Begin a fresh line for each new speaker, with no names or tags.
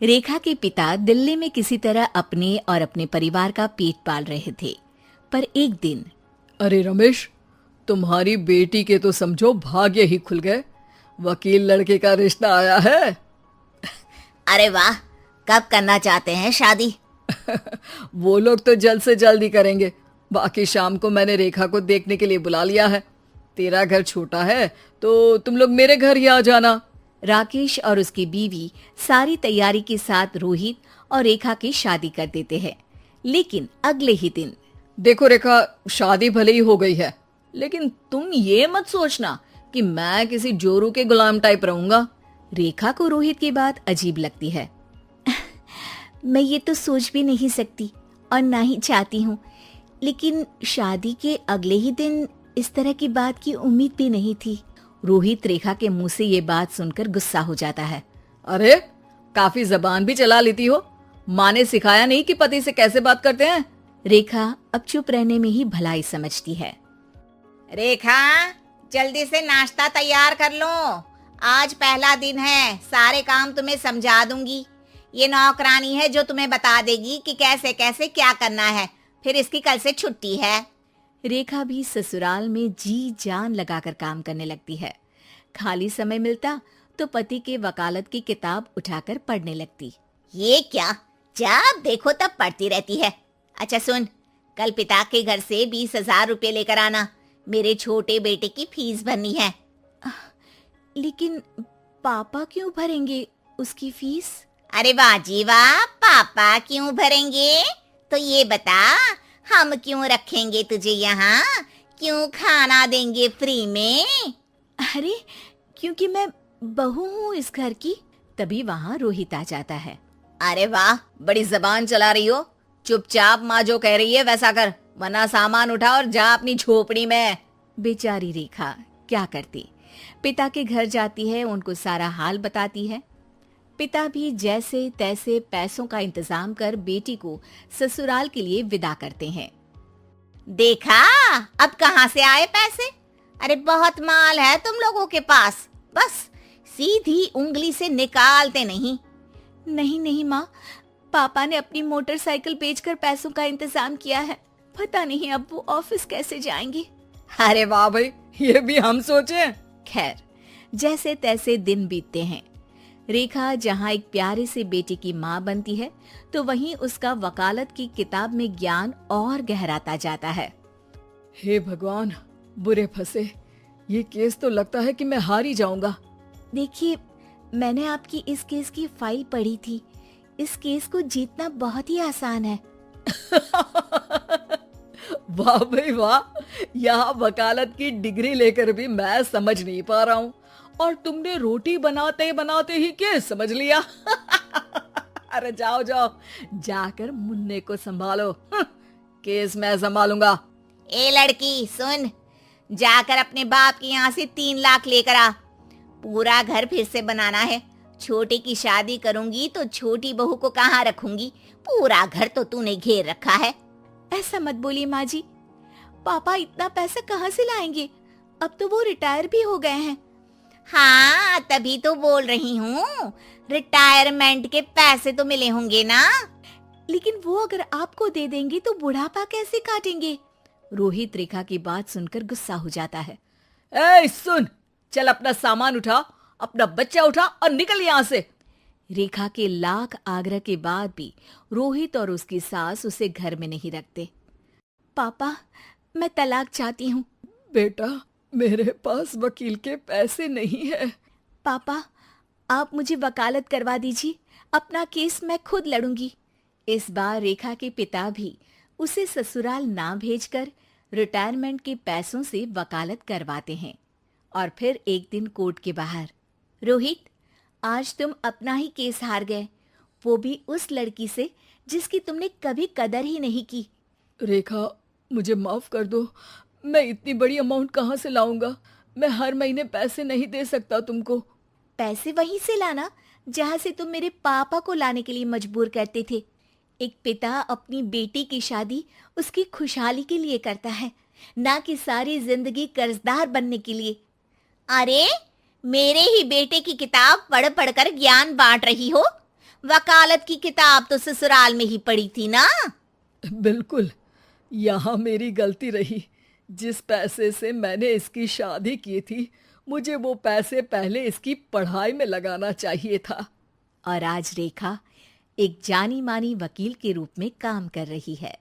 रेखा के पिता दिल्ली में किसी तरह अपने और अपने परिवार का पेट पाल रहे थे, पर एक दिन
अरे रमेश, तुम्हारी बेटी के तो समझो भाग्य ही खुल गए। वकील लड़के का रिश्ता आया है।
अरे वाह, कब करना चाहते हैं शादी?
वो लोग तो जल्द से जल्द ही करेंगे। बाकी शाम को मैंने रेखा को देखने के लिए बुला लिया है। तेरा घर छोटा है तो तुम लोग मेरे घर ही आ जाना।
राकेश और उसकी बीवी सारी तैयारी के साथ रोहित और रेखा की शादी कर देते हैं। लेकिन अगले ही दिन
देखो रेखा, शादी भले ही हो गई है, लेकिन तुम ये मत सोचना कि मैं किसी जोरू के गुलाम टाइप रहूंगा।
रेखा को रोहित की बात अजीब लगती है। मैं ये तो सोच भी नहीं सकती और ना ही चाहती हूँ, लेकिन शादी के अगले ही दिन इस तरह की बात की उम्मीद भी नहीं थी। रोहित रेखा के मुंह से ये बात सुनकर गुस्सा हो जाता है।
अरे, काफी जबान भी चला लेती हो। माँ ने सिखाया नहीं कि पति से कैसे बात करते हैं?
रेखा अब चुप रहने में ही भलाई समझती है।
रेखा, जल्दी से नाश्ता तैयार कर लो। आज पहला दिन है, सारे काम तुम्हें समझा दूंगी। ये नौकरानी है जो तुम्हें बता देगी कि कैसे कैसे क्या करना है। फिर इसकी कल से छुट्टी है।
रेखा भी ससुराल में जी जान लगाकर काम करने लगती है। खाली समय मिलता तो पति के वकालत की किताब उठाकर पढ़ने लगती।
ये क्या, जब देखो तब पढ़ती रहती है। अच्छा सुन, कल पिता के घर से 20,000 रुपये लेकर आना। मेरे छोटे बेटे की फीस भरनी है।
लेकिन पापा क्यों भरेंगे उसकी फीस?
अरे वाह जी वाह, पापा क्यों भरेंगे? तो ये बता, हम क्यों रखेंगे तुझे यहाँ? क्यों खाना देंगे फ्री में?
अरे, क्योंकि मैं बहू हूँ इस घर की। तभी वहाँ रोहित आ जाता है।
अरे वाह, बड़ी जबान चला रही हो। चुपचाप माँ जो कह रही है वैसा कर, वरना सामान उठा और जा अपनी झोपड़ी में।
बेचारी रेखा क्या करती, पिता के घर जाती है, उनको सारा हाल बताती है। पिता भी जैसे तैसे पैसों का इंतजाम कर बेटी को ससुराल के लिए विदा करते हैं।
देखा, अब कहाँ से आए पैसे? अरे बहुत माल है तुम लोगों के पास, बस सीधी उंगली से निकालते नहीं।
नहीं माँ, पापा ने अपनी मोटरसाइकिल बेचकर पैसों का इंतजाम किया है। पता नहीं अब वो ऑफिस कैसे जाएंगे।
अरे वाह भाई, ये भी हम सोचे।
खैर, जैसे तैसे दिन बीतते हैं। रेखा जहाँ एक प्यारे से बेटे की माँ बनती है, तो वहीं उसका वकालत की किताब में ज्ञान और गहराता जाता है।
हे भगवान, बुरे फंसे। ये केस तो लगता है कि मैं हार ही जाऊंगा।
देखिए, मैंने आपकी इस केस की फाइल पढ़ी थी। इस केस को जीतना बहुत ही आसान है।
वाह भाई वाह, यहाँ वकालत की डिग्री लेकर भी मैं समझ नहीं पा रहा हूँ, और तुमने रोटी बनाते बनाते ही केस समझ लिया। अरे जाओ जाओ, जाकर मुन्ने को संभालो। केस मैं संभालूंगा।
ए लड़की सुन, जाकर अपने बाप के यहाँ से 3 लाख लेकर आ। पूरा घर फिर से बनाना है। छोटे की शादी करूंगी तो छोटी बहू को कहाँ रखूंगी? पूरा घर तो तूने घेर रखा है।
ऐसा मत बोलिए माँ जी, पापा इतना पैसा कहाँ से लाएंगे? अब तो वो रिटायर भी हो गए हैं।
हाँ, तभी तो बोल रही हूँ, रिटायरमेंट के पैसे तो मिले होंगे ना।
लेकिन वो अगर आपको दे देंगे तो बुढ़ापा कैसे काटेंगे? रोहित रेखा की बात सुनकर गुस्सा हो जाता है।
ए सुन, चल अपना सामान उठा, अपना बच्चा उठा और निकल यहाँ से।
रेखा के लाख आग्रह के बाद भी रोहित और उसकी सास उसे घर में नहीं रखते। पापा, मैं तलाक चाहती हूँ।
बेटा, मेरे पास वकील के पैसे नहीं है।
पापा, आप मुझे वकालत करवा दीजिए, अपना केस मैं खुद लड़ूंगी। इस बार रेखा के पिता भी उसे ससुराल ना भेजकर रिटायरमेंट के पैसों से वकालत करवाते हैं। और फिर एक दिन कोर्ट के बाहर, रोहित, आज तुम अपना ही केस हार गए, वो भी उस लड़की से जिसकी तुमने कभी कदर ही नहीं की।
रेखा, मुझे माफ कर दो। मैं इतनी बड़ी अमाउंट कहाँ से लाऊंगा? मैं हर महीने पैसे नहीं दे सकता तुमको।
पैसे वहीं से लाना जहाँ से तुम मेरे पापा को लाने के लिए मजबूर करते थे। एक पिता अपनी बेटी की शादी उसकी खुशहाली के लिए करता है, ना कि सारी जिंदगी कर्जदार बनने के लिए।
अरे, मेरे ही बेटे की किताब पढ़ पढ़ कर ज्ञान बांट रही हो? वकालत की किताब तो ससुराल में ही पड़ी थी ना।
बिल्कुल, यहाँ मेरी गलती रही। जिस पैसे से मैंने इसकी शादी की थी, मुझे वो पैसे पहले इसकी पढ़ाई में लगाना चाहिए था।
और आज रेखा एक जानी मानी वकील के रूप में काम कर रही है।